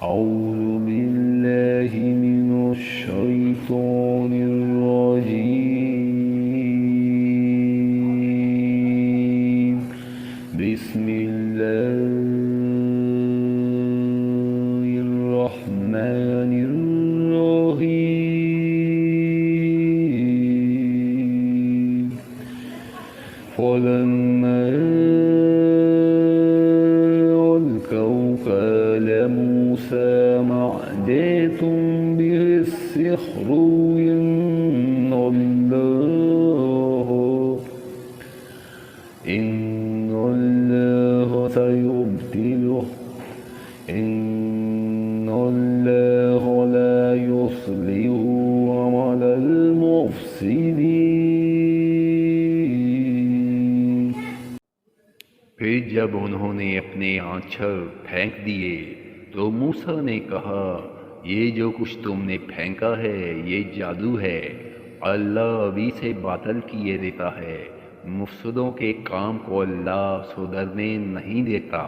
أعوذ بالله من الشيطان الرجيم. بسم الله الرحمن الرحيم. فلما ألقوا قال موسى ما جئتم به السحر إن الله سيبطله إن الله لا يصلح عمل المفسدين। फिर जब उन्होंने अपने आँचर फेंक दिए तो मूसा ने कहा, ये जो कुछ तुमने फेंका है ये जादू है। अल्लाह अभी से बातल किए देता है। मुफसदों के काम को अल्लाह सुधरने नहीं देता।